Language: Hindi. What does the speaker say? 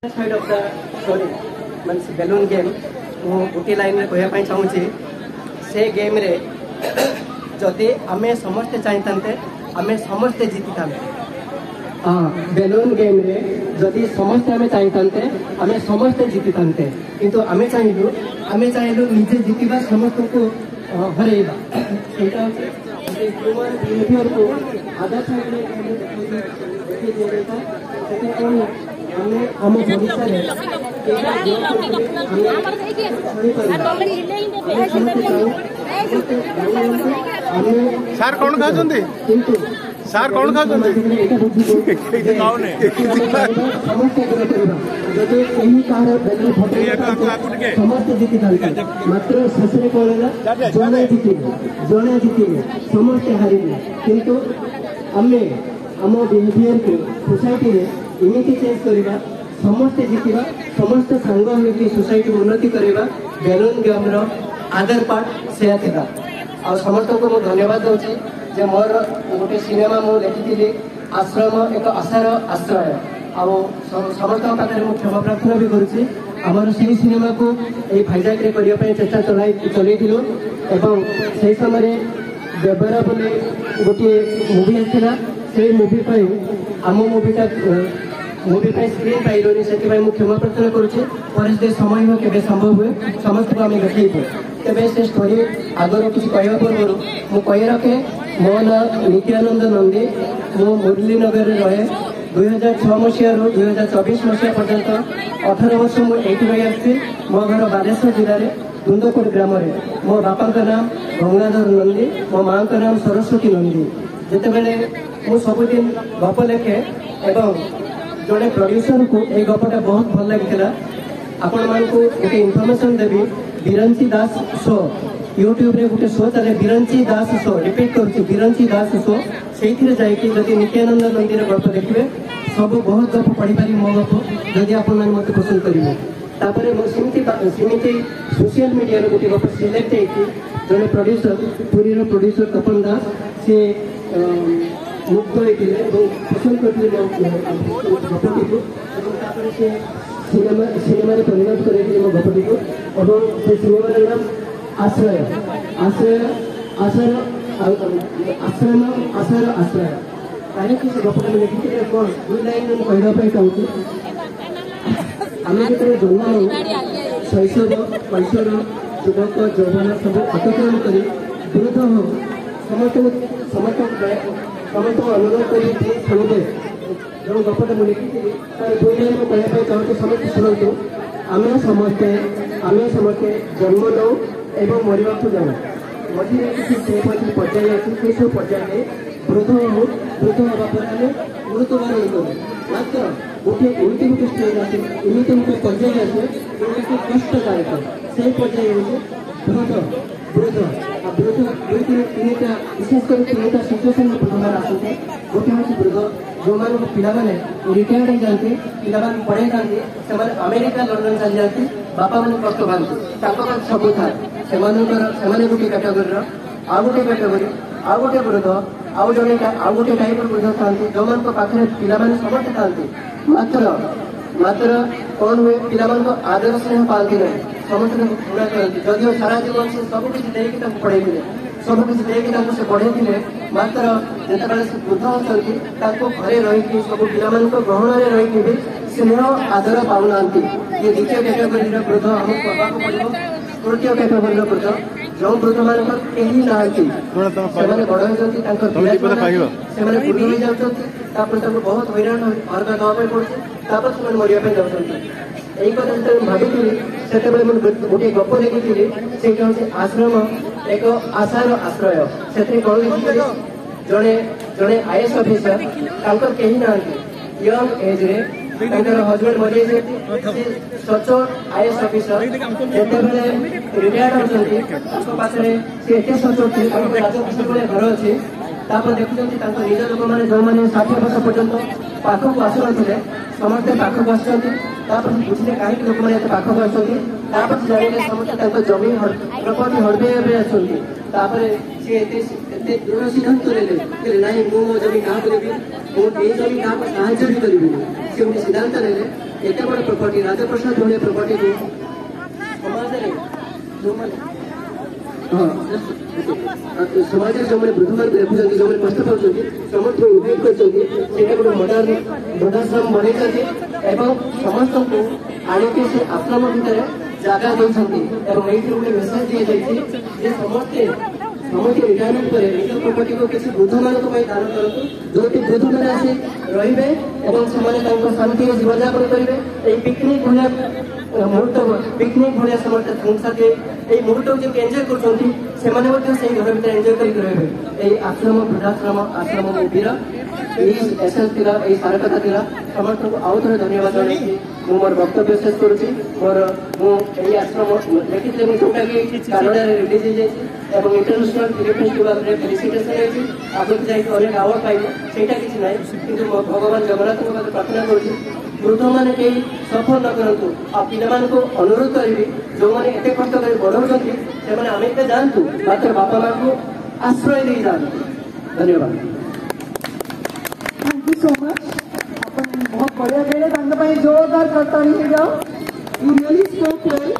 Side of the story means balloon game मु गोटे लाइन में कहवाई चाहूँगी से गेम रे जदि आमे समस्ते चाहिए आमे समस्ते जीति था। हाँ बेलून गेम रे जदि समस्ते आमे चाहिए आमे समस्ते जीति था किंतु आमे चाहिलु निजे जीतिबा समस्त को हरेबा एटा ह्यूमन बिहेवियर को आधा साइड देखि दिया सेते कोन हमें हम भविष्य में सार कौन खा सार कौन खा समस्त जीति मात्र शेष कौन जड़े जीतिबे समस्ते हारिबे किंतु आमे आम बिहेवियर को सोसाइटी रे इमिति चेंज करवा समस्ते जीतिबा समस्त सांग होगी सोसाइटी उन्नति करवा बेलून गेम आदर पार्ट से था। आ समस्त को मुझे धन्यवाद दूसरी जे मोर गोटे सिनेमा मुझे देखी आश्रम एक आशार आश्रय आ समस्त पाखे मुझे क्षमा प्रार्थना भी करुच्ची आमर से सिनेमा को यही भाईजाक करने चेष्टा चलू एवं से समय व्यवहार बोले गोटे मुवी आसाला से मुवी आम मुवीटा मुवी स्क्रीन पाइलुनि से मुझे क्षमा प्रार्थना करुच्चे समय हो के संभव हुए समस्त को आम देखू तेज से स्टोरी आगर किसी कहवा पूर्व मुझे कही रखे मो ना नित्यानंद नंदी मु मुरलीनगर रहे 2006 मसीह 2024 मसीहा पर्यंत 18 वर्ष मुझे रही आसी मो घर बालेश्वर जिले में दुंदकोट ग्राम में मो बापा नाम गंगाधर नंदी मो माँ का नाम सरस्वती नंदी जिते बड़े मुझे सबुदिन गप लेखे एवं जड़े प्रोड्यूसर को यह गपटा बहुत भल लगी आपण मान को गोटे इनफर्मेशन देवी बिरंची दास शो यूट्यूब रे गोटे शो चले बिरंची दास शो रिपीट करुच्ची बिरंची दास शो से जदि नित्यानंद नंदी गप देखिए सब बहुत गप पढ़ी पारी मो गप जदि आपण मत पसंद करेंगे सेमती सोशल मीडिया गोटे गप सिलेक्ट जड़े प्रोड्यूसर पुरी प्रोड्यूसर तपन दास से मुक्त होते पसंद करते गपटी को सिनेमा परिणत कर गपटी को और से सिनेमार नाम आश्रय आश्रय आश्रय आश्रम आशार आश्रय कहीं से गपटा लिखी कौन दुई लाइन कहवाई चाहूँगी आम जो जन्म शैशव कैशोर युवक यौवन सब अतिक्रम कर वृद्ध हो समस्त अनुरोध कर शुणुबे जो गपटा मुझे लिखी तार दुई लाइन कहवाई चाहूँगी समस्त शुणु आमे समस्ते जन्म नौ एवं मरवा को जाऊ मझे किसी पर्याय अच्छी सब पर्याय वृद्ध हाँ पर मृत्युवरण करूँ मात्र गोटे एमती गोटे स्टेज आसे एमती गोटे पर्याय आसे जोटा कष्टदायक से पर्याय हूँ वृद्ध वृद्ध दुई तीन विशेषकर तीन सिचुएसन वृद्ध आसते गोटे हूँ वृद्ध जो मान पाने रिटायर्ड हो जाती पाने पढ़े जाती से अमेरिका लंडन चली जाती बापा मैंने कष्ट पाती सब था से गोटे कैटेगोरी आउ गोटे कैटेगोरी आउ गोटे वृद्ध आउ जड़े आउ गोटे टाइप वृद्ध था जो मान पाखे पाने समस्त था मात्र कौन हुए पिला आदर स्नेह पाती ना समस्त घृणा करती जदिव सारा जीवन से सबकि देकी पढ़े सबकि देकी से पढ़े मात्र जिते से वृद्ध होती घरे रही सब पिला ग्रहण में रही भी स्नेह आदर पाऊना ये द्वितीय कैटेगोरी वृद्ध आमको पाक पड़ो तृतीय कैटेगोरी वृद्ध जो वृद्ध मान कहीं ना बड़ होती बुढ़ी हो जाती बहुत हैरान हरका दवाई पड़ती से मरिया जाती यही कथा जो भावी से गोटे गप देखी से हूँ आश्रम एक आशार आश्रय से कौन लिखी जड़े जड़े आईएएस ऑफिसर कहीं ना यंग एज रे हजबैंड मरी सच आईएएस ऑफिसर जिते रिटायर्ड होते सी सच राजकीय घर अच्छे देखुं निज लोक मैंने जो मैंने 60 वर्ष पर्यंत पाखक आसुना समस्ते पाखक आसुच्च बुझे कहीं लोक मैंने पाखक आसुच्च जाने समस्ते जमी प्रपर्टी हड़बे आसुच्च सी दृढ़ सिद्धांत ले ना मो जमी क्या देवी मुझे जमी क्या साहय भी करी सी गोटे सिद्धांत ले एत बड़ प्रॉपर्टी राजप्रसाद भाई प्रॉपर्टी को समाज समाज जो मैंने वृद्ध मान देखुं जो कष्ट पाँच समस्त इनभाइट कर गोटे मॉडर्न वृद्धाश्रम बनई समस्त को आणिक से आश्रम भितर जगह देते गोटे मेसेज दी जाए समस्ते समस्ते रिटायरमेंट पर निज प्रॉपर्टी को किसी वृद्ध मान दान करूँ जो वृद्ध मैंने आसी रे शांति जीवन यापन करेंगे पिकनिक भाया मुहूर्त पिकनिक भाया समस्त संसार मुहूर्त को एंजय कर घर भर एंजय कर आश्रम वृद्धाश्रम आश्रम मुभीर एसेंस सारकता थी समस्त को आउ थे धन्यवाद जन मोर वक्तव्य शेष करुँची मोर मुझे आश्रम देखी जोटा कि कानाडा रिलीज हो इंटरनेशनल फिल्म फेस्टिवल फेलिसिटेसन आगे जाकर अनेक आवार्ड पाइब से किसी ना कि भगवान जगन्नाथ प्रार्थना करुँची वृद्ध मैंने कहीं सफर न करूँ आ पिला को अनुरोध करी जो मैंने एत कष्ट कर बढ़ाऊँ से अमेरिका जातु मात्र बापा माँ को आश्रय दे जातु धन्यवाद। थैंक यू सो मच अपन बहुत बढ़िया कहले जोरदार करता नहीं जाओ यू रियली स्पोक वेल